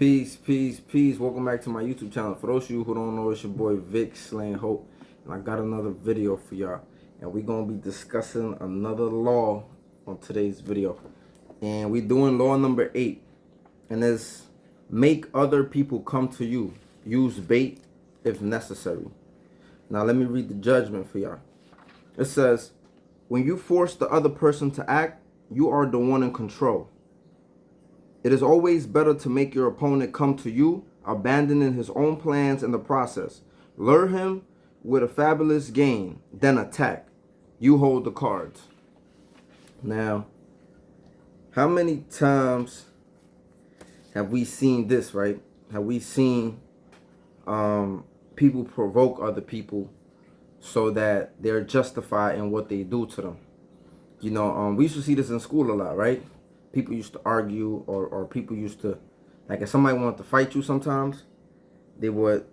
Peace, peace, peace. Welcome back to my YouTube channel. For those of you who don't know, it's your boy Vic Slaying Hope. And I got another video for y'all. And we're going to be discussing another law on today's video. And we're doing law number 8. And it's make other people come to you. Use bait if necessary. Now let me read the judgment for y'all. It says, when you force the other person to act, you are the one in control. It is always better to make your opponent come to you, abandoning his own plans in the process. Lure him with a fabulous game, then attack. You hold the cards. Now, how many times have we seen this, right? Have we seen people provoke other people so that they're justified in what they do to them? You know, we used to see this in school a lot, right? People used to argue, or people used to, like, if somebody wanted to fight you sometimes, they would,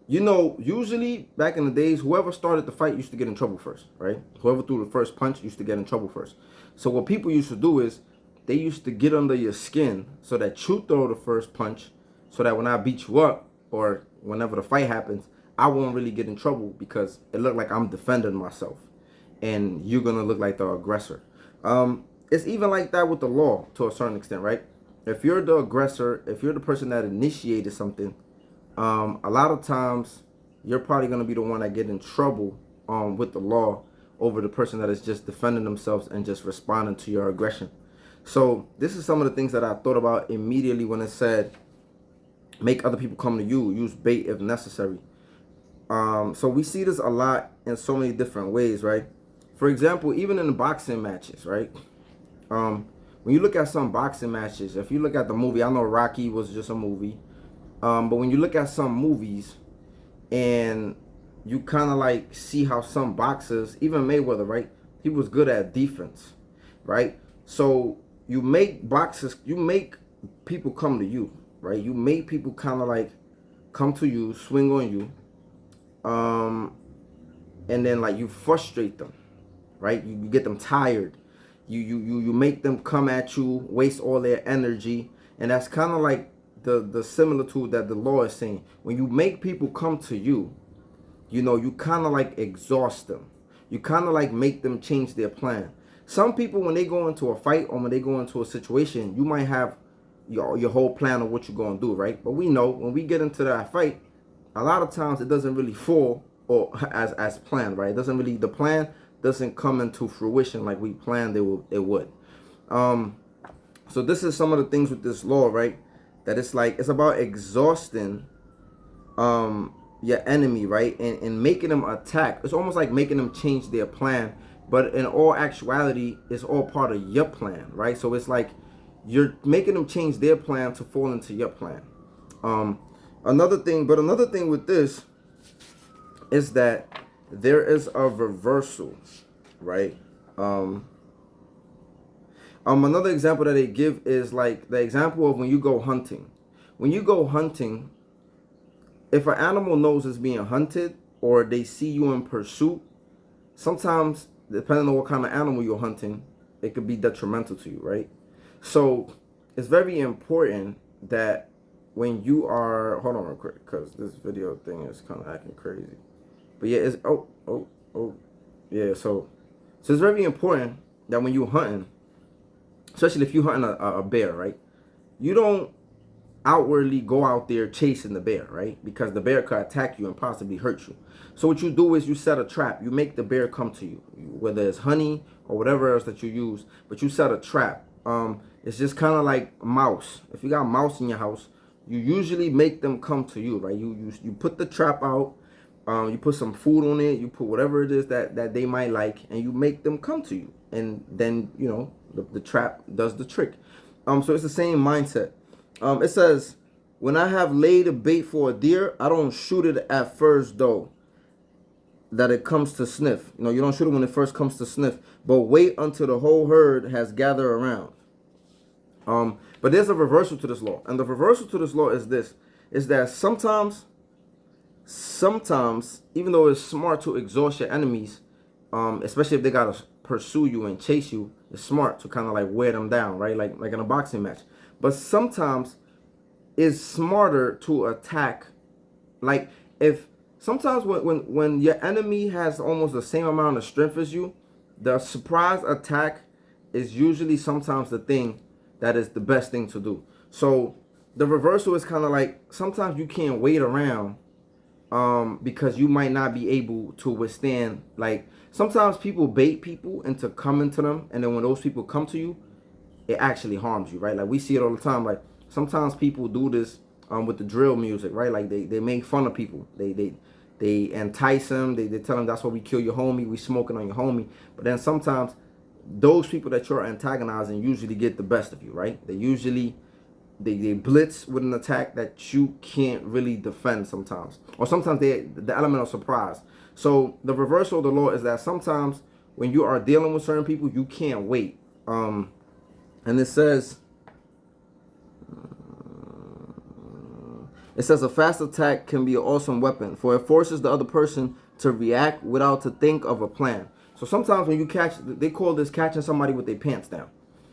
you know, usually back in the days, whoever started the fight used to get in trouble first, right? Whoever threw the first punch used to get in trouble first. So what people used to do is they used to get under your skin so that you throw the first punch, so that when I beat you up, or whenever the fight happens, I won't really get in trouble because it looked like I'm defending myself and you're gonna look like the aggressor. It's even like that with the law to a certain extent, right? If you're the aggressor, if you're the person that initiated something, a lot of times you're probably going to be the one that get in trouble with the law over the person that is just defending themselves and just responding to your aggression. So this is some of the things that I thought about immediately when it said make other people come to you, use bait if necessary. So we see this a lot in so many different ways, right? For example, even in the boxing matches, right? When you look at some boxing matches, if you look at the movie, I know Rocky was just a movie, but when you look at some movies and you kind of like see how some boxers, even Mayweather, right, he was good at defense, right? So you make boxers, you make people come to you, right? You make people kind of like come to you, swing on you, and then like you frustrate them, right? You get them tired. You make them come at you, waste all their energy, and that's kind of like the similitude that the law is saying. When you make people come to you, you know, you kind of like exhaust them. You kind of like make them change their plan. Some people, when they go into a fight or when they go into a situation, you might have your whole plan of what you're going to do, right? But we know when we get into that fight, a lot of times it doesn't really fall or as planned, right? It doesn't really, the plan doesn't come into fruition like we planned it would. So this is some of the things with this law, right? That it's like, it's about exhausting your enemy, right? And making them attack. It's almost like making them change their plan. But in all actuality, it's all part of your plan, right? So it's like you're making them change their plan to fall into your plan. Another thing with this is that there is a reversal, right? Another example that they give is like the example of when you go hunting. When you go hunting, if an animal knows it's being hunted or they see you in pursuit, sometimes, depending on what kind of animal you're hunting, it could be detrimental to you, right? So it's very important that when you are, hold on real quick, because this video thing is kind of acting crazy. But yeah, it's, yeah, so it's very important that when you're hunting, especially if you're hunting a bear, right, you don't outwardly go out there chasing the bear, right? Because the bear could attack you and possibly hurt you. So what you do is you set a trap. You make the bear come to you, whether it's honey or whatever else that you use, but you set a trap. It's just kind of like mouse. If you got mouse in your house, you usually make them come to you, right? You put the trap out. You put some food on it, you put whatever it is that they might like, and you make them come to you. And then, you know, the trap does the trick. So it's the same mindset. It says, when I have laid a bait for a deer, I don't shoot it at first, though, that it comes to sniff. You know, you don't shoot it when it first comes to sniff, but wait until the whole herd has gathered around. But there's a reversal to this law. And the reversal to this law is this, is that sometimes, even though it's smart to exhaust your enemies, especially if they gotta pursue you and chase you, it's smart to kind of like wear them down, right? Like in a boxing match. But sometimes is smarter to attack. Like, if sometimes when your enemy has almost the same amount of strength as you, the surprise attack is usually sometimes the thing that is the best thing to do. So the reversal is kind of like, sometimes you can't wait around because you might not be able to withstand. Like, sometimes people bait people into coming to them, and then when those people come to you, it actually harms you, right? Like, we see it all the time. Like, sometimes people do this with the drill music, right? Like, they make fun of people. They entice them. They tell them that's why we kill your homie. We smoking on your homie. But then sometimes those people that you're antagonizing usually get the best of you, right? They blitz with an attack that you can't really defend sometimes. Or sometimes the element of surprise. So the reversal of the law is that sometimes when you are dealing with certain people, you can't wait. And it says a fast attack can be an awesome weapon, for it forces the other person to react without to think of a plan. So sometimes when you catch, they call this catching somebody with their pants down.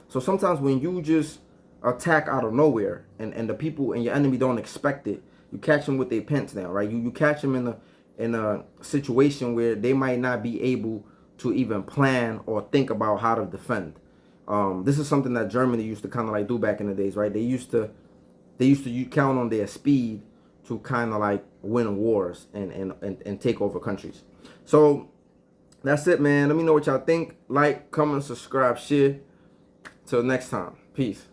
So sometimes when you just attack out of nowhere, and the people and your enemy don't expect it, you catch them with their pants down, right? You catch them in a situation where they might not be able to even plan or think about how to defend. This is something that Germany used to kind of like do back in the days, right? They used to count on their speed to kind of like win wars and take over countries. So that's it, man. Let me know what y'all think. Like, comment, subscribe, share. Till next time. Peace.